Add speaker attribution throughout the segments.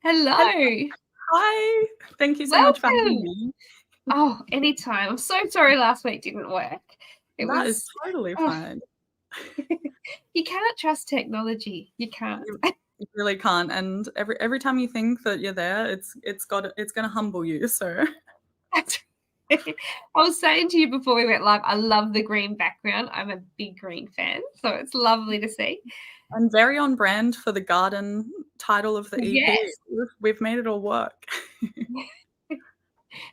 Speaker 1: Hello.
Speaker 2: Hello.
Speaker 1: Hi. Thank you so much for having
Speaker 2: Welcome.
Speaker 1: me.
Speaker 2: Oh, anytime. I'm so sorry last week didn't work. It
Speaker 1: That is
Speaker 2: was
Speaker 1: totally
Speaker 2: oh,
Speaker 1: fine.
Speaker 2: you can't trust technology. You can't.
Speaker 1: You really can't, and every time you think that you're there, it's gonna humble you, so
Speaker 2: That's I was saying to you before we went live, I love the green background. I'm a big green fan, so it's lovely to see.
Speaker 1: and very on brand for the garden title of the EP.
Speaker 2: Yes.
Speaker 1: We've made it all work.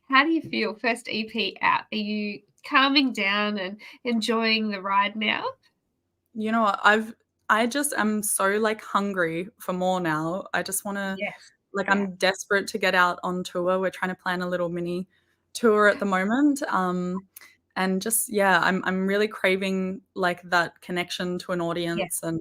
Speaker 2: How do you feel? First EP out. Are you calming down and enjoying the ride now?
Speaker 1: You know what? I just am so, like, hungry for more now. I just wanna
Speaker 2: Yes.
Speaker 1: like,
Speaker 2: Yeah.
Speaker 1: I'm desperate to get out on tour. We're trying to plan a little mini tour at the moment, and just yeah, I'm really craving, like, that connection to an
Speaker 2: Yeah.
Speaker 1: audience and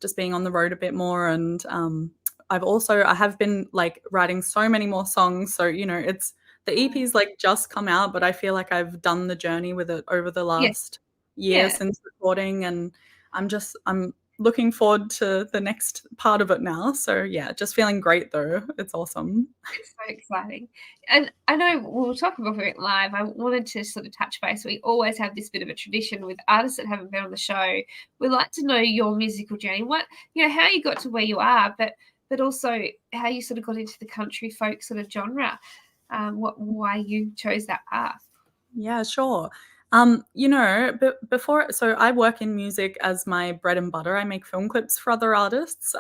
Speaker 1: just being on the road a bit more, and, I have been, like, writing so many more songs, so, it's the EP's, like, just come out, but I feel like I've done the journey with it over the
Speaker 2: Yeah.
Speaker 1: last year
Speaker 2: Yeah.
Speaker 1: since recording, and I'm looking forward to the next part of it now. So yeah, just feeling great though. It's awesome.
Speaker 2: It's so exciting. And I know we'll talk about it live. I wanted to sort of touch base. We always have this bit of a tradition with artists that haven't been on the show. We like to know your musical journey, how you got to where you are, but also how you sort of got into the country folk sort of genre. Why you chose that path.
Speaker 1: Yeah, sure. Before, so I work in music as my bread and butter. I make film clips for other artists.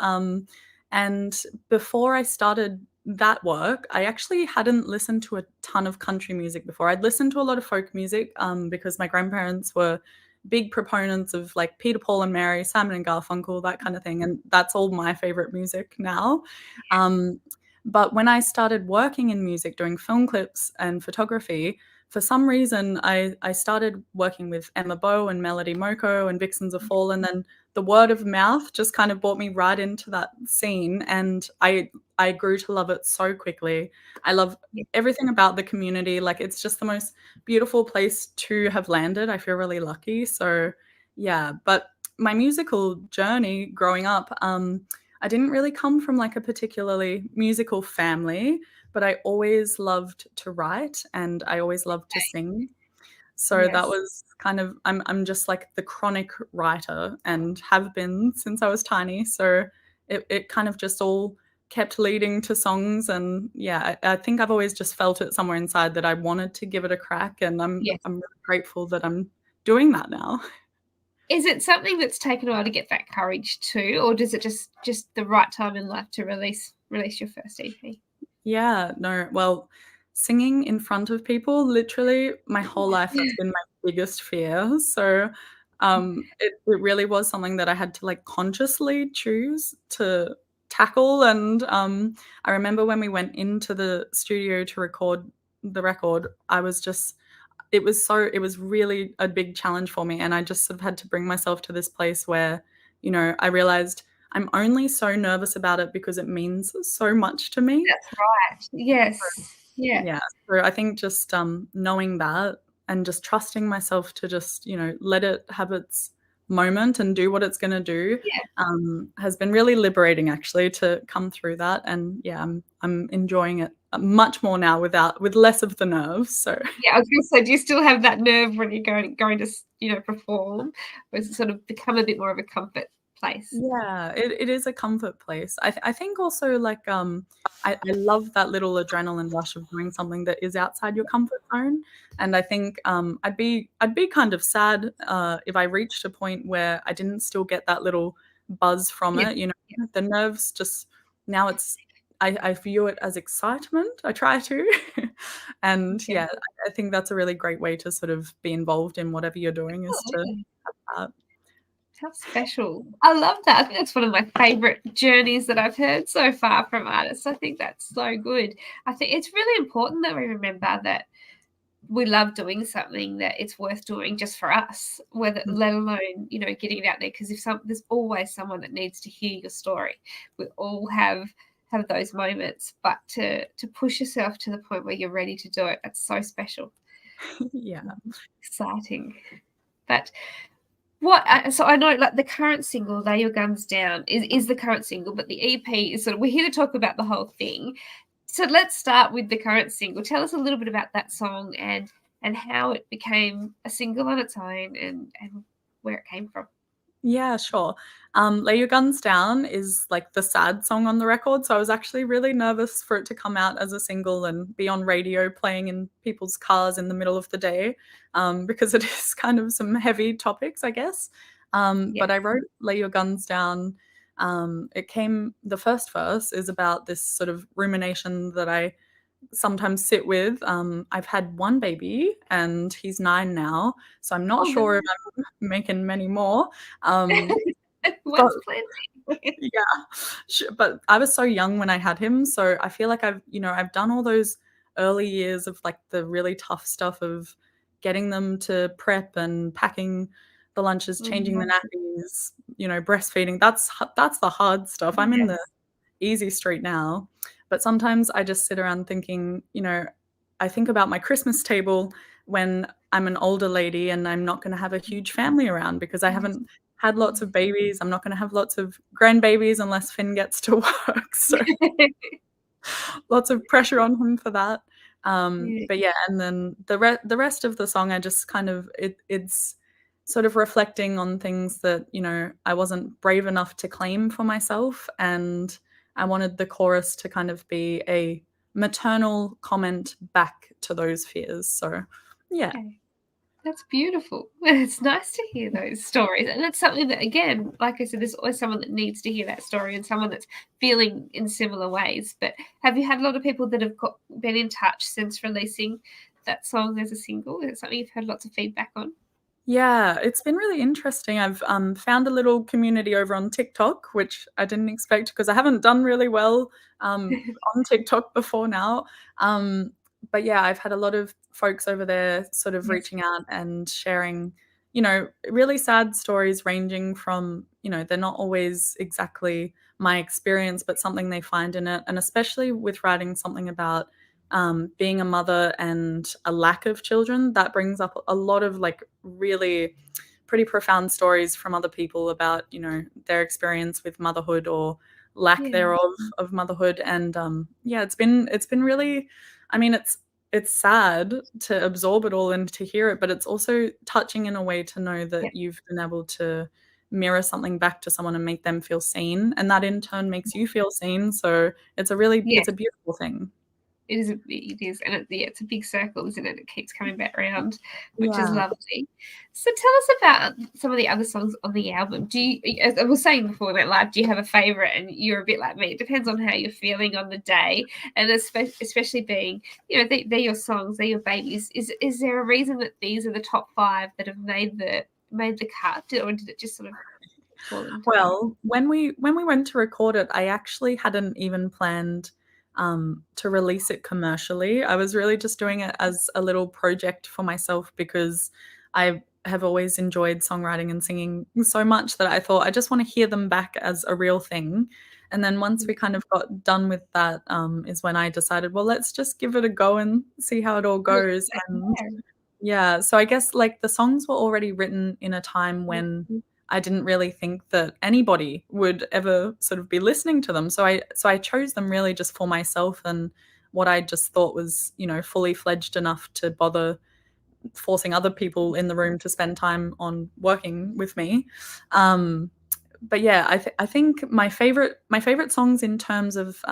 Speaker 1: And before I started that work, I actually hadn't listened to a ton of country music before. I'd listened to a lot of folk music, because my grandparents were big proponents of, like, Peter, Paul and Mary, Simon and Garfunkel, that kind of thing. And that's all my favorite music now. Um, but when I started working in music, doing film clips and photography, for some reason, I started working with Emma Bow and Melody Moko and Vixens of Fall, and then the word of mouth just kind of brought me right into that scene, and I grew to love it so quickly. I love
Speaker 2: Yeah.
Speaker 1: everything about the community. Like, it's just the most beautiful place to have landed. I feel really lucky. So yeah, but my musical journey growing up, I didn't really come from, like, a particularly musical family, but I always loved to write and I always loved to sing. So that
Speaker 2: Yes.
Speaker 1: was kind of I'm just, like, the chronic writer and have been since I was tiny. So it kind of just all kept leading to songs, and yeah, I think I've always just felt it somewhere inside that I wanted to give it a crack, and
Speaker 2: Yes.
Speaker 1: I'm really grateful that I'm doing that now.
Speaker 2: Is it something that's taken a while to get that courage too, or does it just the right time in life to release your first EP?
Speaker 1: Yeah, no, well, singing in front of people, literally my whole life, that's been my biggest fear. So, it really was something that I had to, like, consciously choose to tackle, and, I remember when we went into the studio to record the record, I was just it was really a big challenge for me, and I just sort of had to bring myself to this place where, I realized I'm only so nervous about it because it means so much to me.
Speaker 2: That's right. Yes. Yeah.
Speaker 1: Yeah, so I think just, knowing that and just trusting myself to just, let it have its moment and do what it's gonna do,
Speaker 2: Yeah.
Speaker 1: has been really liberating actually to come through that, and yeah, I'm enjoying it, much more now with less of the nerves, so
Speaker 2: Yeah, I was gonna say, do you still have that nerve when you're going to perform, or has it sort of become a bit more of a comfort place?
Speaker 1: yeah, it is a comfort place. I think also, like, I love that little adrenaline rush of doing something that is outside your comfort zone, and I think, I'd be kind of sad, if I reached a point where I didn't still get that little buzz from
Speaker 2: Yeah.
Speaker 1: it,
Speaker 2: Yeah.
Speaker 1: the nerves just now it's I view it as excitement, I try to, and
Speaker 2: Yeah.
Speaker 1: yeah, I think that's a really great way to sort of be involved in whatever you're doing is to
Speaker 2: Absolutely.
Speaker 1: have that.
Speaker 2: How special. I love that. I think that's one of my favorite journeys that I've heard so far from artists. I think that's so good. I think it's really important that we remember that we love doing something that it's worth doing just for us, whether
Speaker 1: Mm.
Speaker 2: let alone, getting it out there. Because there's always someone that needs to hear your story. We all have those moments, but to push yourself to the point where you're ready to do it, that's so special.
Speaker 1: Yeah.
Speaker 2: Exciting. But So I know, like, the current single, Lay Your Guns Down, is the current single, but the EP is sort of, we're here to talk about the whole thing. So let's start with the current single. Tell us a little bit about that song and how it became a single on its own, and where it came from.
Speaker 1: Yeah, sure. Lay Your Guns Down is like the sad song on the record, so I was actually really nervous for it to come out as a single and be on radio playing in people's cars in the middle of the day, because it is kind of some heavy topics, I guess.
Speaker 2: Yeah.
Speaker 1: But I wrote Lay Your Guns Down. The first verse is about this sort of rumination that I sometimes sit with. I've had one baby and he's 9 now, so I'm not
Speaker 2: Oh,
Speaker 1: sure if
Speaker 2: no.
Speaker 1: I'm making many more. Um, but
Speaker 2: One's plenty.
Speaker 1: yeah, but I was so young when I had him, so I feel like I've done all those early years of like the really tough stuff of getting them to prep and packing the lunches, changing the
Speaker 2: Mhm.
Speaker 1: nappies, breastfeeding. That's the hard stuff. I'm in the
Speaker 2: Yes.
Speaker 1: easy street now. But sometimes I just sit around thinking, I think about my Christmas table when I'm an older lady and I'm not going to have a huge family around because I haven't had lots of babies. I'm not going to have lots of grandbabies unless Finn gets to work. So lots of pressure on him for that.
Speaker 2: Yeah.
Speaker 1: But yeah, and then the rest of the song, I just kind of it's sort of reflecting on things that I wasn't brave enough to claim for myself, and I wanted the chorus to kind of be a maternal comment back to those fears. So yeah.
Speaker 2: Okay. That's beautiful. It's nice to hear those stories. And that's something that, again, like I said, there's always someone that needs to hear that story and someone that's feeling in similar ways. But have you had a lot of people that have been in touch since releasing that song as a single? Is it something you've had lots of feedback on?
Speaker 1: Yeah, it's been really interesting. I've found a little community over on TikTok, which I didn't expect because I haven't done really well on TikTok before now. But yeah, I've had a lot of folks over there sort of
Speaker 2: Yes.
Speaker 1: reaching out and sharing, really sad stories ranging from, they're not always exactly my experience, but something they find in it. And especially with writing something about being a mother and a lack of children, that brings up a lot of like really pretty profound stories from other people about their experience with motherhood or lack
Speaker 2: Yeah.
Speaker 1: thereof of motherhood. And yeah, it's been really, I mean, it's sad to absorb it all and to hear it, but it's also touching in a way to know
Speaker 2: Yeah.
Speaker 1: that you've been able to mirror something back to someone and make them feel seen, and that in turn makes you feel seen. So
Speaker 2: Yeah.
Speaker 1: it's a beautiful thing.
Speaker 2: It is, and it's a big circle, isn't it? It keeps coming back around, which is
Speaker 1: Yeah.
Speaker 2: lovely. So tell us about some of the other songs on the album. Do you, as I was saying before we went live, do you have a favorite? And you're a bit like me. It depends on how you're feeling on the day, and especially being, they're your songs, they're your babies. Is there a reason that these are the top 5 that have made the cut, or did it just sort of fall into place?
Speaker 1: Well, when we went to record it, I actually hadn't even planned to release it commercially. I was really just doing it as a little project for myself because I have always enjoyed songwriting and singing so much that I thought I just want to hear them back as a real thing. And then once we kind of got done with that, is when I decided, well, let's just give it a go and see how it all goes. And yeah, so I guess like the songs were already written in a time when I didn't really think that anybody would ever sort of be listening to them. So I chose them really just for myself and what I just thought was, fully fledged enough to bother forcing other people in the room to spend time on working with me. Um, but yeah, I think my favorite songs in terms of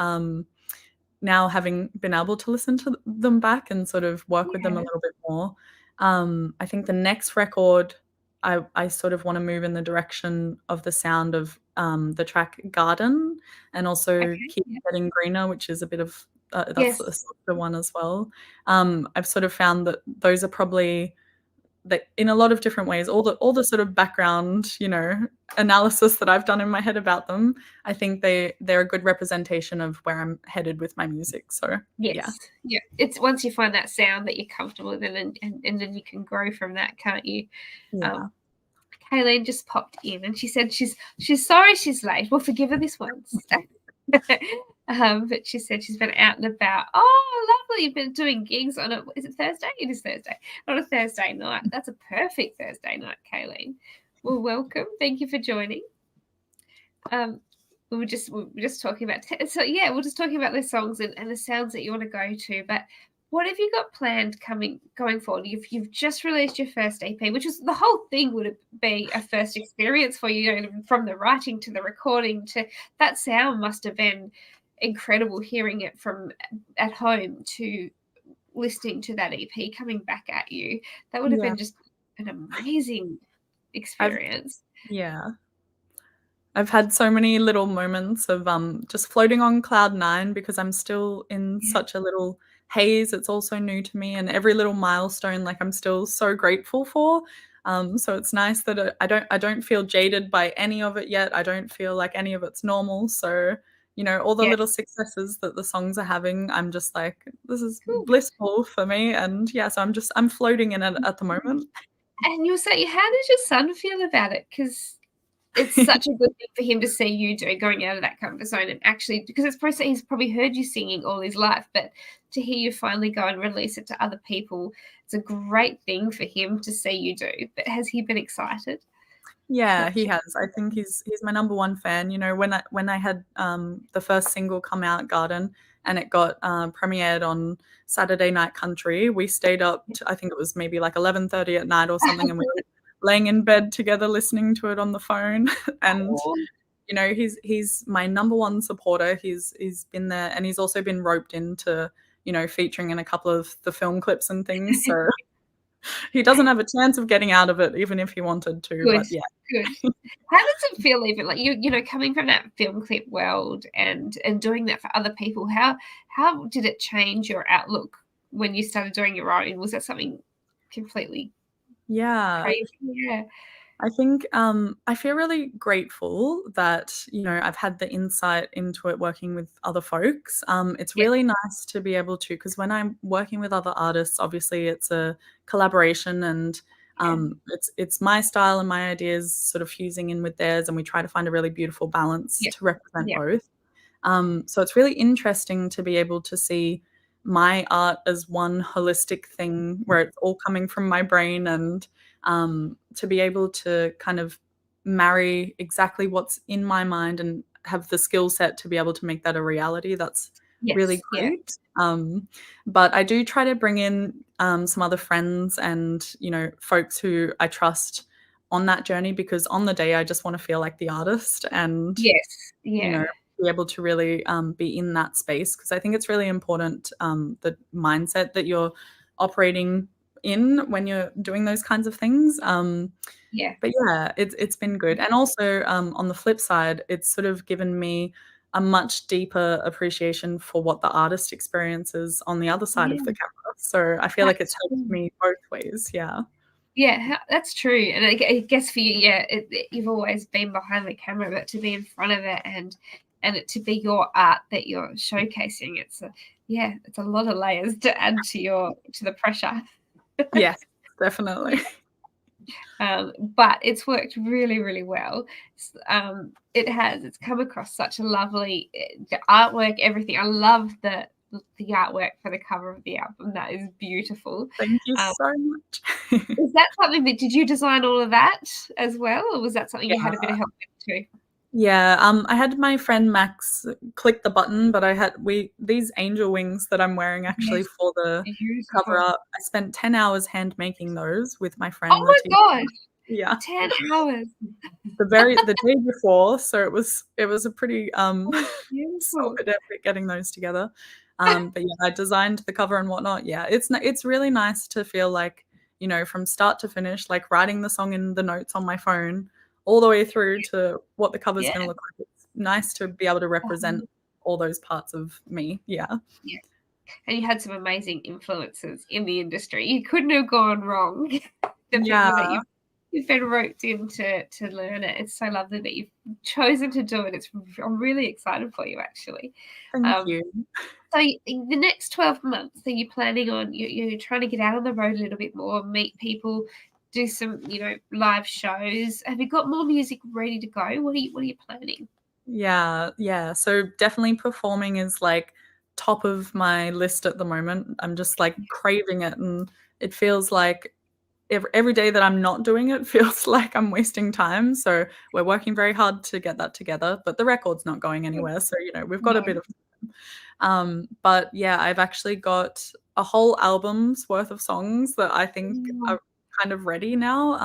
Speaker 1: now having been able to listen to them back and sort of work with them a
Speaker 2: Yeah.
Speaker 1: little bit more, I think the next record, I sort of wanna move in the direction of the sound of, the track "Garden" and also
Speaker 2: Okay.
Speaker 1: "Keep
Speaker 2: Yeah.
Speaker 1: Getting Greener," which is a bit of that's
Speaker 2: Yes.
Speaker 1: a softer one as well. I've sort of found that those are probably that in a lot of different ways, all the sort of background, analysis that I've done in my head about them, I think they're a good representation of where I'm headed with my music. So, yeah.
Speaker 2: Yes. Yeah. It's once you find that sound that you're comfortable with, and then you can grow from that, can't you?
Speaker 1: Yeah.
Speaker 2: Um, Kayleen just popped in and she said she's sorry she's late. We'll forgive her this once. But she said she's been out and about. Oh, lovely. You've been doing gigs on is it Thursday? It is Thursday. On a Thursday night. That's a perfect Thursday night, Kayleen. Well, welcome. Thank you for joining. We were just talking about so yeah, we're just talking about the songs and the sounds that you want to go to. But what have you got planned going forward? You've just released your first EP, which is the whole thing would be a first experience for you, you know, from the writing to the recording to that sound must have been incredible hearing it from at home to listening to that EP coming back at you. That would have
Speaker 1: Yeah.
Speaker 2: been just an amazing
Speaker 1: I've
Speaker 2: experience.
Speaker 1: yeah. I've had so many little moments of, just floating on cloud 9 because I'm still in
Speaker 2: Yeah.
Speaker 1: such a little haze. It's all so new to me, and every little milestone, like, I'm still so grateful for. So it's nice that, I don't feel jaded by any of it yet. I don't feel like any of it's normal. So, all the
Speaker 2: Yeah.
Speaker 1: little successes that the songs are having, I'm just like, "This is
Speaker 2: Cool.
Speaker 1: blissful for me," and, yeah, so I'm floating in it at the moment.
Speaker 2: And you were saying, how does your son feel about it? Because it's such a good thing for him to see you going out of that comfort zone and actually, because it's probably he's probably heard you singing all his life, but to hear you finally go and release it to other people, it's a great thing for him to see you do. But has he been excited to
Speaker 1: Yeah, he
Speaker 2: actually?
Speaker 1: has. I think he's my number one fan. When I had, the first single come out, Garden, and it got, premiered on Saturday Night Country, we stayed up to I think it was maybe like 11:30 at night or something, and we were laying in bed together listening to it on the phone, and,
Speaker 2: Oh,
Speaker 1: he's my number one supporter. He's been there, and he's also been roped into, featuring in a couple of the film clips and things, so he doesn't have a chance of getting out of it even if he wanted to,
Speaker 2: good,
Speaker 1: but yeah.
Speaker 2: good. How does it feel even like you know, coming from that film clip world and doing that for other people, how did it change your outlook when you started doing your own? Was that something completely
Speaker 1: Yeah.
Speaker 2: crazy? Yeah.
Speaker 1: I think, I feel really grateful that, I've had the insight into it working with other folks. It's
Speaker 2: Yeah.
Speaker 1: really nice to be able to, because when I'm working with other artists, obviously it's a collaboration and,
Speaker 2: Yeah.
Speaker 1: it's my style and my ideas sort of fusing in with theirs, and we try to find a really beautiful balance
Speaker 2: Yeah.
Speaker 1: to represent
Speaker 2: Yeah.
Speaker 1: both. So it's really interesting to be able to see my art as one holistic thing where it's all coming from my brain, and to be able to kind of marry exactly what's in my mind and have the skill set to be able to make that a reality. That's really
Speaker 2: Yes. Yeah.
Speaker 1: great. But I do try to bring in, some other friends and, folks who I trust on that journey, because on the day I just want to feel like the artist and,
Speaker 2: Yes.
Speaker 1: you know,
Speaker 2: Yeah.
Speaker 1: be able to really, be in that space, because I think it's really important, the mindset that you're operating in when you're doing those kinds of things.
Speaker 2: Yeah.
Speaker 1: But yeah, it's been good, and also, on the flip side, it's sort of given me a much deeper appreciation for what the artist experiences on the other side of
Speaker 2: Yeah.
Speaker 1: the camera, so I feel like it's
Speaker 2: That's
Speaker 1: helped
Speaker 2: true.
Speaker 1: me both ways, yeah.
Speaker 2: Yeah, that's true, and I guess for you, yeah, you've always been behind the camera, but to be in front of it and it to be your art that you're showcasing, it's a lot of layers to add to the pressure.
Speaker 1: Yes, definitely.
Speaker 2: But it's worked really, really well. It's come across such a lovely the artwork, everything. I love the artwork for the cover of the album. That is beautiful.
Speaker 1: Thank you
Speaker 2: Um,
Speaker 1: so much.
Speaker 2: Is that something that did you design all of that as well, or was that something you had a bit
Speaker 1: Yeah.
Speaker 2: of help with too?
Speaker 1: Yeah, I had my friend Max click the button, but I had we these angel wings that I'm wearing actually
Speaker 2: Yes,
Speaker 1: for the cover
Speaker 2: beautiful.
Speaker 1: up, I spent 10 hours hand making those with my
Speaker 2: Oh
Speaker 1: friend
Speaker 2: my
Speaker 1: Letitia.
Speaker 2: gosh,
Speaker 1: Yeah,
Speaker 2: 10 hours.
Speaker 1: the day before, so it was a pretty,
Speaker 2: Oh, beautiful.
Speaker 1: solid effort getting those together. But yeah, I designed the cover and whatnot. Yeah, it's really nice to feel like, from start to finish, like writing the song in the notes on my phone all the way through to what the cover's
Speaker 2: Yeah.
Speaker 1: gonna look like. It's nice to be able to represent
Speaker 2: Um,
Speaker 1: all those parts of me. Yeah.
Speaker 2: yeah. And you had some amazing influences in the industry. You couldn't have gone wrong. The
Speaker 1: Yeah,
Speaker 2: people that you've been roped in to learn it. It's so lovely that you've chosen to do it. I'm really excited for you actually.
Speaker 1: thank
Speaker 2: Um,
Speaker 1: you.
Speaker 2: so in the next 12 months, are you planning on you're trying to get out on the road a little bit more, meet people, do some, live shows? Have you got more music ready to go? What are you planning?
Speaker 1: Yeah, yeah. So definitely performing is like top of my list at the moment. I'm just like craving it, and it feels like every day that I'm not doing it feels like I'm wasting time. So we're working very hard to get that together, but the record's not going anywhere. So, we've got a bit
Speaker 2: No.
Speaker 1: of but yeah, I've actually got a whole album's worth of songs that I think
Speaker 2: Mm,
Speaker 1: are kind of ready now.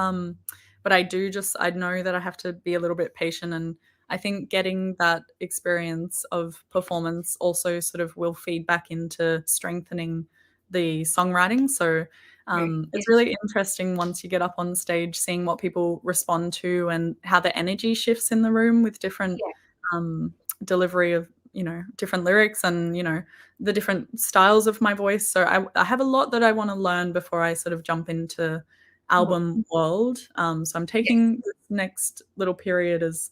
Speaker 1: But I know that I have to be a little bit patient, and I think getting that experience of performance also sort of will feed back into strengthening the songwriting. So
Speaker 2: true.
Speaker 1: it's
Speaker 2: Yes.
Speaker 1: really interesting once you get up on stage, seeing what people respond to and how the energy shifts in the room with different
Speaker 2: Yeah.
Speaker 1: um, delivery of different lyrics and the different styles of my voice. So I have a lot that I want to learn before I sort of jump into
Speaker 2: More.
Speaker 1: album world. So I'm
Speaker 2: Yes.
Speaker 1: taking this next little period as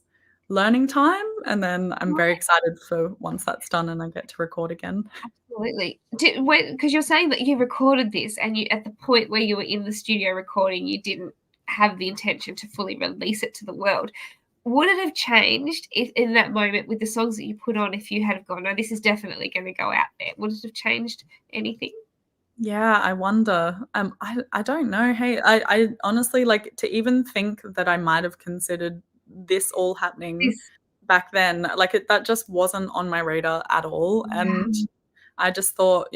Speaker 1: learning time, and then I'm very
Speaker 2: Right.
Speaker 1: excited for once that's done and I get to record again.
Speaker 2: Absolutely. Because you're saying that you recorded this, and you, at the point where you were in the studio recording, you didn't have the intention to fully release it to the world. Would it have changed if, in that moment, with the songs that you put on, if you had have gone, no, this is definitely going to go out there? Would it have changed anything?
Speaker 1: Yeah, I wonder. I don't know. Hey, I honestly, like, to even think that I might have considered this all happening
Speaker 2: This,
Speaker 1: back then, like, that just wasn't on my radar at all, and
Speaker 2: wow.
Speaker 1: I just thought,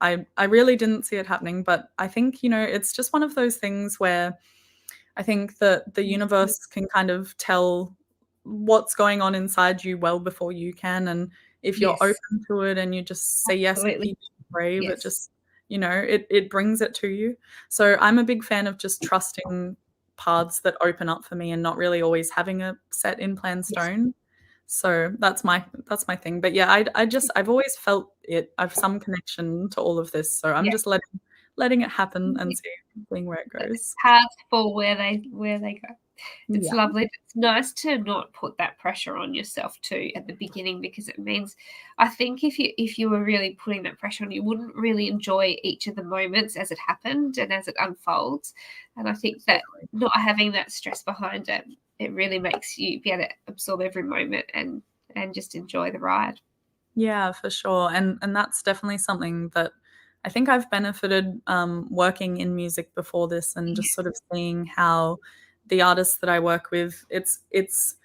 Speaker 1: I really didn't see it happening, but I think, it's just one of those things where I think that the
Speaker 2: Yes,
Speaker 1: universe can kind of tell what's going on inside you well before you can, and if you're
Speaker 2: yes,
Speaker 1: open to it and you just say yes and
Speaker 2: absolutely.
Speaker 1: keep being brave, it
Speaker 2: Yes.
Speaker 1: just, it brings it to you. So I'm a big fan of just trusting paths that open up for me and not really always having a set in plan
Speaker 2: Yes.
Speaker 1: stone. So that's my thing. But yeah, I've always felt it. I've some connection to all of this. So I'm
Speaker 2: Yeah.
Speaker 1: just letting it happen and seeing where it goes.
Speaker 2: Paths for where they go. It's
Speaker 1: Yeah.
Speaker 2: lovely. It's nice to not put that pressure on yourself too at the beginning, because it means, I think, if you were really putting that pressure on, you wouldn't really enjoy each of the moments as it happened and as it unfolds. And I think that not having that stress behind it, it really makes you be able to absorb every moment and just enjoy the ride.
Speaker 1: Yeah, for sure, and that's definitely something that I think I've benefited, working in music before this and just sort of seeing how the artists that I work with, it's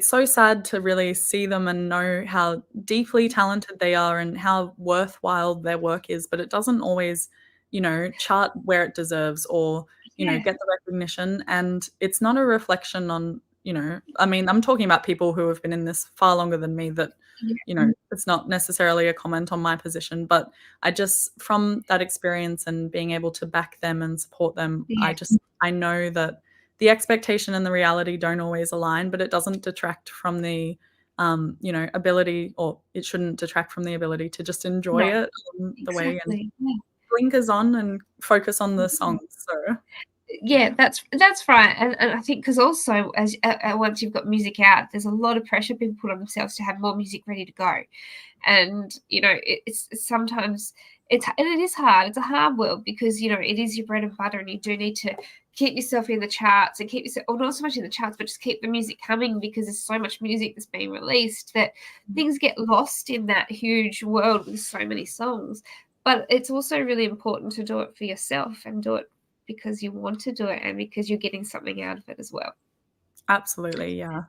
Speaker 1: so sad to really see them and know how deeply talented they are and how worthwhile their work is, but it doesn't always, chart where it deserves or,
Speaker 2: Yeah.
Speaker 1: get the recognition, and it's not a reflection on, I mean, I'm talking about people who have been in this far longer than me that,
Speaker 2: Yeah.
Speaker 1: it's not necessarily a comment on my position, but I just from that experience and being able to back them and support them,
Speaker 2: Yeah.
Speaker 1: I know that the expectation and the reality don't always align, but it doesn't detract from the, ability, or it shouldn't detract from the ability to just enjoy
Speaker 2: No,
Speaker 1: it, the way and
Speaker 2: exactly. Yeah.
Speaker 1: blinkers on and focus on the songs, so
Speaker 2: Yeah, that's right, and I think because also as once you've got music out, there's a lot of pressure people put on themselves to have more music ready to go, and it's sometimes it is hard. It's a hard world, because it is your bread and butter, and you do need to keep yourself in the charts and keep yourself, or not so much in the charts, but just keep the music coming, because there's so much music that's being released that things get lost in that huge world with so many songs. But it's also really important to do it for yourself and do it because you want to do it and because you're getting something out of it as well.
Speaker 1: absolutely, yeah.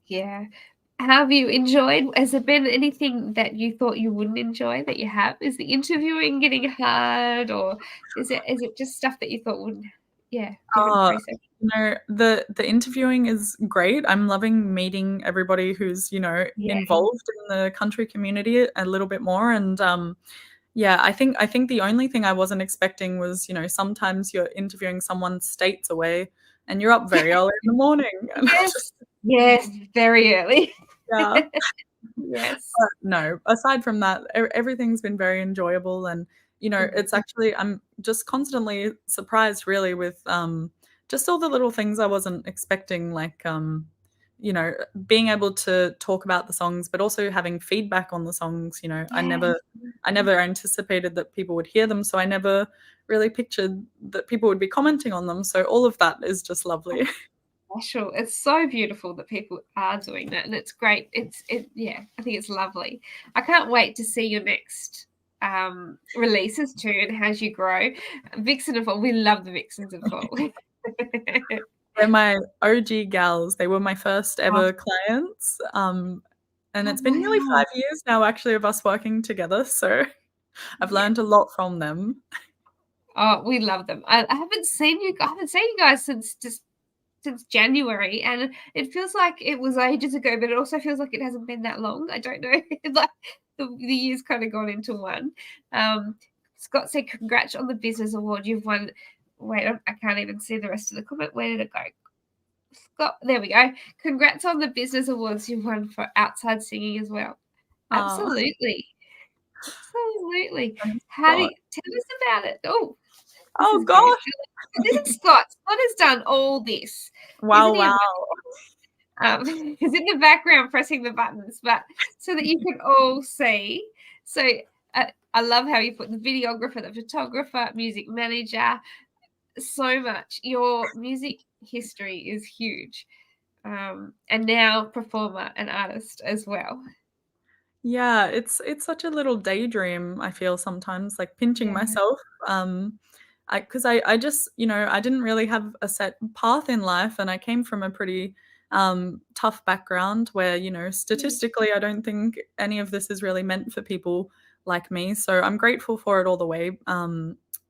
Speaker 2: Yeah. Have you enjoyed, has there been anything that you thought you wouldn't enjoy that you have? Is the interviewing getting hard, or is it just stuff that you thought wouldn't, yeah, different
Speaker 1: Oh,
Speaker 2: process?
Speaker 1: the interviewing is great. I'm loving meeting everybody who's,
Speaker 2: Yeah.
Speaker 1: involved in the country community a little bit more, and, yeah, I think the only thing I wasn't expecting was, sometimes you're interviewing someone states away and you're up very early in the morning, and I
Speaker 2: Yes.
Speaker 1: just
Speaker 2: Yes, very early.
Speaker 1: yeah.
Speaker 2: Yes.
Speaker 1: But no, aside from that, everything's been very enjoyable, and,
Speaker 2: Mhm.
Speaker 1: it's actually I'm just constantly surprised really with, just all the little things I wasn't expecting, like, you know, being able to talk about the songs, but also having feedback on the songs, I
Speaker 2: Yeah.
Speaker 1: never anticipated that people would hear them, so I never really pictured that people would be commenting on them, so all of that is just lovely.
Speaker 2: Special. It's so beautiful that people are doing that, and it's great. Yeah, I think it's lovely. I can't wait to see your next releases too, and as you grow. Vixen and Fall, we love the Vixens and Fall.
Speaker 1: They're my OG gals. They were my first
Speaker 2: Oh,
Speaker 1: ever clients. And
Speaker 2: oh
Speaker 1: it's been nearly
Speaker 2: wow.
Speaker 1: 5 years now actually of us working together, so I've
Speaker 2: Yeah.
Speaker 1: learned a lot from them.
Speaker 2: Oh, we love them. I haven't seen you guys since January, and it feels like it was ages ago, but it also feels like it hasn't been that long. I don't know. Like the year's kind of gone into one. Scott said, "Congrats on the business award. You've won." Wait, I can't even see the rest of the comment. Where did it go? Scott, there we go. Congrats on the business awards you've won for outside singing as well.
Speaker 1: Oh,
Speaker 2: Absolutely. Absolutely.
Speaker 1: thanks,
Speaker 2: How do
Speaker 1: Scott.
Speaker 2: you tell us about it? Oh, this
Speaker 1: Oh
Speaker 2: is very
Speaker 1: gosh.
Speaker 2: this is Scott. Scott has done all this.
Speaker 1: Wow,
Speaker 2: Isn't he
Speaker 1: wow.
Speaker 2: he's in the background pressing the buttons, but so that you can all see. So I love how you put the videographer, the photographer, music manager, so much. Your music history is huge. And now performer and artist as well.
Speaker 1: Yeah, it's such a little daydream, I feel sometimes, like pinching
Speaker 2: Yeah.
Speaker 1: myself. I just, I didn't really have a set path in life, and I came from a pretty tough background where, statistically, I don't think any of this is really meant for people like me. So I'm grateful for it all the way.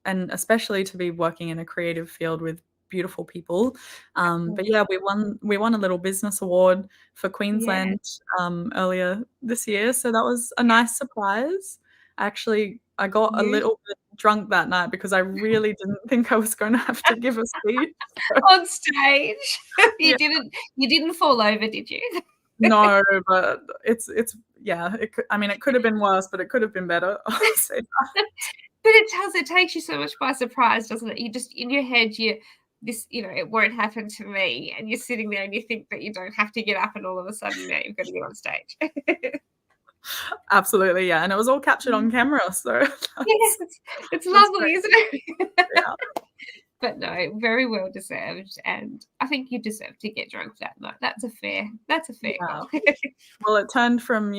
Speaker 1: And especially to be working in a creative field with beautiful people. But yeah, we won a little business award for
Speaker 2: Yeah.
Speaker 1: Queensland earlier this year, so that was a nice surprise. Actually, I got a
Speaker 2: You
Speaker 1: little bit drunk that night because I really didn't think I was going to have to give a speech.
Speaker 2: on stage.
Speaker 1: Yeah,
Speaker 2: You didn't fall over, did you?
Speaker 1: no, but it's yeah. It could have been worse, but it could have been better. I'll say that.
Speaker 2: But it takes you so much by surprise, doesn't it? You just in your head it won't happen to me, and you're sitting there and you think that you don't have to get up, and all of a sudden now you've got to get on stage.
Speaker 1: Absolutely, yeah, and it was all captured on camera, so
Speaker 2: Yes,
Speaker 1: that's
Speaker 2: it's
Speaker 1: that's
Speaker 2: lovely,
Speaker 1: great.
Speaker 2: isn't it?
Speaker 1: Yeah,
Speaker 2: But no, very well deserved, and I think you deserve to get drunk that night. That's a fair
Speaker 1: yeah.
Speaker 2: goal.
Speaker 1: Well, it turned from,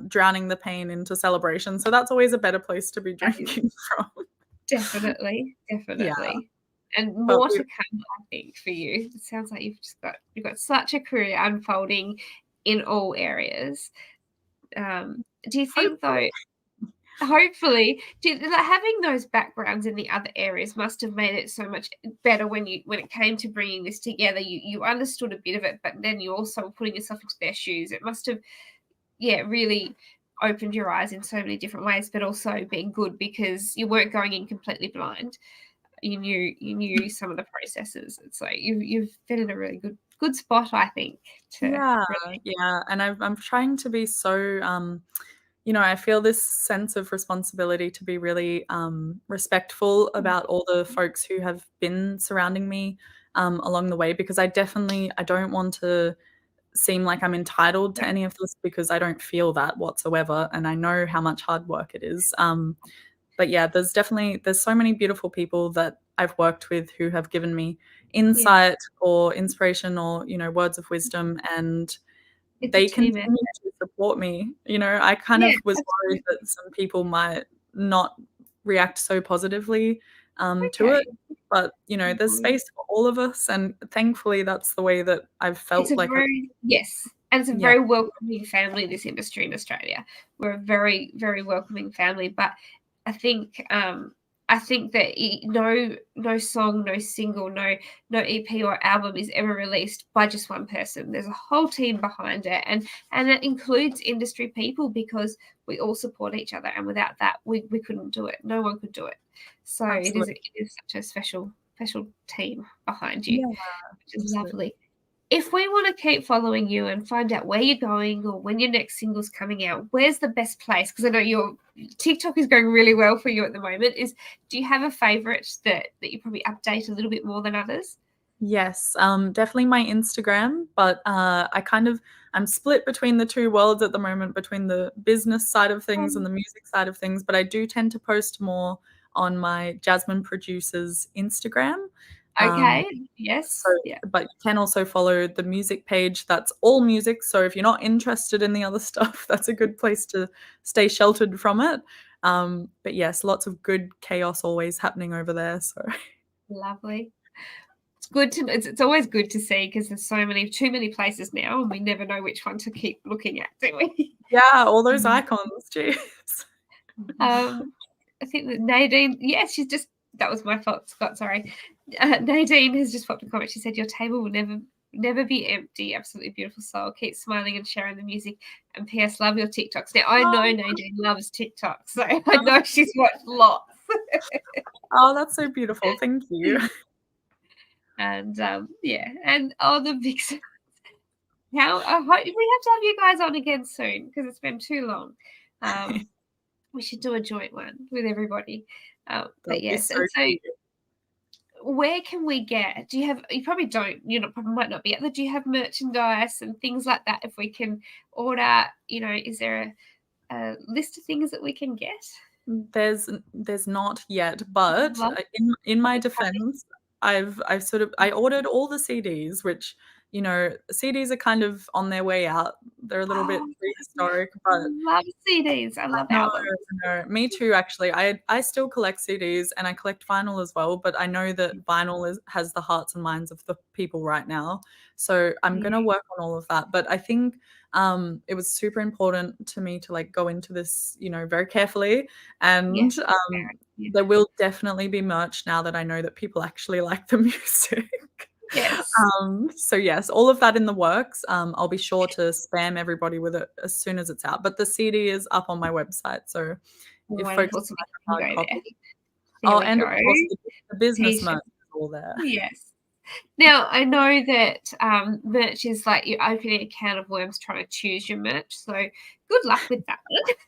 Speaker 1: drowning the pain into celebration, so that's always a better place to be
Speaker 2: That is
Speaker 1: drinking from.
Speaker 2: definitely,
Speaker 1: Yeah,
Speaker 2: definitely. And
Speaker 1: but
Speaker 2: more to
Speaker 1: we
Speaker 2: come, I think, for you. It sounds like you've got such a career unfolding in all areas. Do you think
Speaker 1: hopefully.
Speaker 2: though, hopefully, having those backgrounds in the other areas must have made it so much better when it came to bringing this together. You understood a bit of it, but then you also were putting yourself into their shoes. It must have, yeah, really opened your eyes in so many different ways, but also been good because you weren't going in completely blind. You knew some of the processes, and so you've been in a really good spot, I think, to
Speaker 1: Yeah,
Speaker 2: really.
Speaker 1: yeah, and I'm trying to be so, I feel this sense of responsibility to be really, respectful about all the folks who have been surrounding me, along the way, because I don't want to seem like I'm entitled to
Speaker 2: Yeah,
Speaker 1: any of this because I don't feel that whatsoever, and I know how much hard work it is. But yeah, there's so many beautiful people that I've worked with who have given me
Speaker 2: yeah,
Speaker 1: insight or inspiration or, words of wisdom, and
Speaker 2: it's a
Speaker 1: they
Speaker 2: team effort.
Speaker 1: continue to support me. I kind
Speaker 2: Yeah,
Speaker 1: of was worried
Speaker 2: absolutely.
Speaker 1: that some people might not react so positively, to it,
Speaker 2: Okay.
Speaker 1: but, there's
Speaker 2: Mhm.
Speaker 1: space for all of us, and thankfully, that's the way that I've
Speaker 2: It's
Speaker 1: felt
Speaker 2: a
Speaker 1: like I've
Speaker 2: very yes, and it's a
Speaker 1: yeah.
Speaker 2: very welcoming family, this industry in Australia. We're a very, very welcoming family, but I think, I think that no song, no single, no EP or album is ever released by just one person. There's a whole team behind it, and it includes industry people because we all support each other, and without that, we couldn't do it. No one could do it. So
Speaker 1: Absolutely.
Speaker 2: it is such a special team behind you,
Speaker 1: Yeah,
Speaker 2: which is
Speaker 1: absolutely.
Speaker 2: lovely. If we want to keep following you and find out where you're going or when your next single's coming out, where's the best place? Because I know your TikTok is going really well for you at the moment. Do you have a favorite that you probably update a little bit more than others?
Speaker 1: Yes, definitely my Instagram, but, I'm split between the 2 worlds at the moment, between the business side of things and
Speaker 2: Um,
Speaker 1: the music side of things, but I do tend to post more on my Jazmyn Producers Instagram. Um,
Speaker 2: okay.
Speaker 1: so
Speaker 2: Yes. Yeah.
Speaker 1: but you can also follow the music page that's all music, so if you're not interested in the other stuff, that's a good place to stay sheltered from it. But yes, lots of good chaos always happening over there. So
Speaker 2: Lovely. It's good to it's always good to see because there's too many places now, and we never know which one to keep looking at, do we?
Speaker 1: yeah, all those icons. Jeez.
Speaker 2: I think that Nadine, that was my fault, Scott, sorry. Nadine has just popped a comment. She said, your table will never be empty. Absolutely beautiful soul. Keep smiling and sharing the music. And P.S. love your TikToks. Now, I know Nadine loves TikToks, so I know she's watched lots.
Speaker 1: Oh, that's so beautiful. Thank you.
Speaker 2: And and the vixen. Now, I hope we have to have you guys on again soon because it's been too long. We should do a joint one with everybody. But yes, so where can we get? Do you have? You probably don't. Probably might not be. Do you have merchandise and things like that? If we can order, is there a list of things that we can get?
Speaker 1: There's not yet, but in my defense, I ordered all the CDs, which CDs are kind of on their way out. They're a little bit prehistoric, but
Speaker 2: I love CDs. I love albums.
Speaker 1: No, me too. Actually, I still collect CDs and I collect vinyl as well. But I know that vinyl has the hearts and minds of the people right now, so I'm gonna work on all of that. But I think it was super important to me to go into this, very carefully, and there will definitely be merch now that I know that people actually like the music.
Speaker 2: Yes.
Speaker 1: So yes, all of that in the works. I'll be sure to spam everybody with it as soon as it's out. But the CD is up on my website, so if folks
Speaker 2: go there.
Speaker 1: And of course the business merch is all there.
Speaker 2: Yes. Now, I know that merch is like you're opening a can of worms trying to choose your merch. So good luck with that.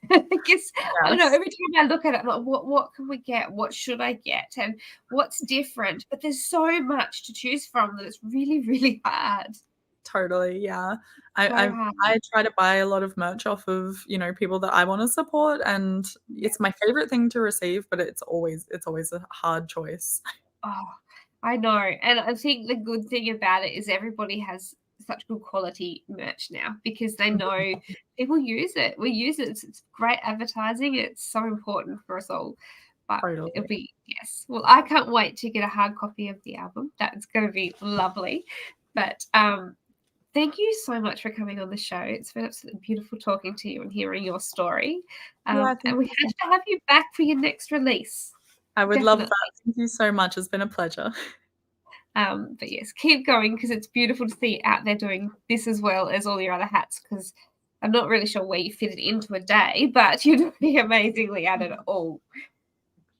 Speaker 2: I guess I don't know. Every time I look at it, I'm like, what can we get? What should I get? And what's different? But there's so much to choose from that it's really, really hard.
Speaker 1: Totally, yeah. I try to buy a lot of merch off of people that I want to support, and it's my favorite thing to receive. But it's always a hard choice.
Speaker 2: Oh, I know. And I think the good thing about it is everybody has such good quality merch now because they know people use it. We use it. It's great advertising. It's so important for us all. But it'll be, yes. Well, I can't wait to get a hard copy of the album. That's going to be lovely. But thank you so much for coming on the show. It's been absolutely beautiful talking to you and hearing your story. And we have to have you back for your next release.
Speaker 1: I would love that. Thank you so much. It's been a pleasure.
Speaker 2: But yes, keep going because it's beautiful to see you out there doing this as well as all your other hats because I'm not really sure where you fit it into a day, but you're doing amazingly at it all.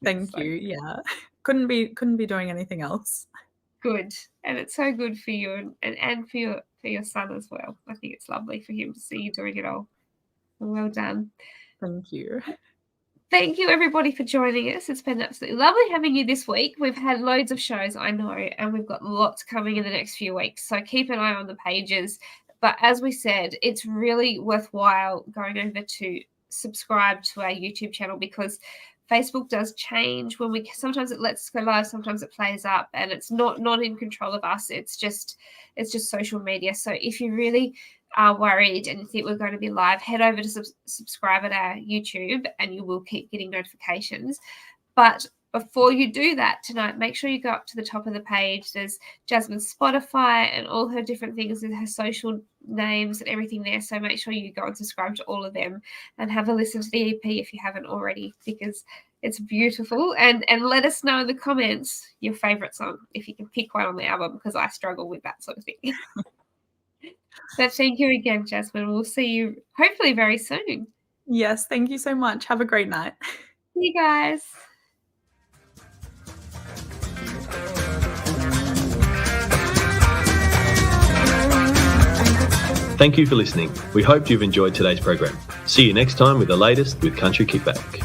Speaker 1: Thank you. Yeah. Couldn't be doing anything else.
Speaker 2: Good. And it's so good for you and for your son as well. I think it's lovely for him to see you doing it all. Well done.
Speaker 1: Thank you.
Speaker 2: Thank you, everybody, for joining us. It's been absolutely lovely having you this week. We've had loads of shows, I know, and we've got lots coming in the next few weeks. So keep an eye on the pages. But as we said, it's really worthwhile going over to subscribe to our YouTube channel because Facebook does change when sometimes it lets us go live, sometimes it plays up, and it's not in control of us. It's just social media. So if you really are worried and you think we're going to be live, head over to subscribe at our YouTube and you will keep getting notifications. But before you do that tonight, make sure you go up to the top of the page. There's Jazmyn's Spotify and all her different things with her social names and everything there. So make sure you go and subscribe to all of them and have a listen to the EP if you haven't already because it's beautiful. And let us know in the comments your favorite song if you can pick one on the album because I struggle with that sort of thing. So thank you again, Jazmyn. We'll see you hopefully very soon.
Speaker 1: Yes, thank you so much. Have a great night.
Speaker 2: See you guys.
Speaker 3: Thank you for listening. We hope you've enjoyed today's program. See you next time with the latest with Country Kickback.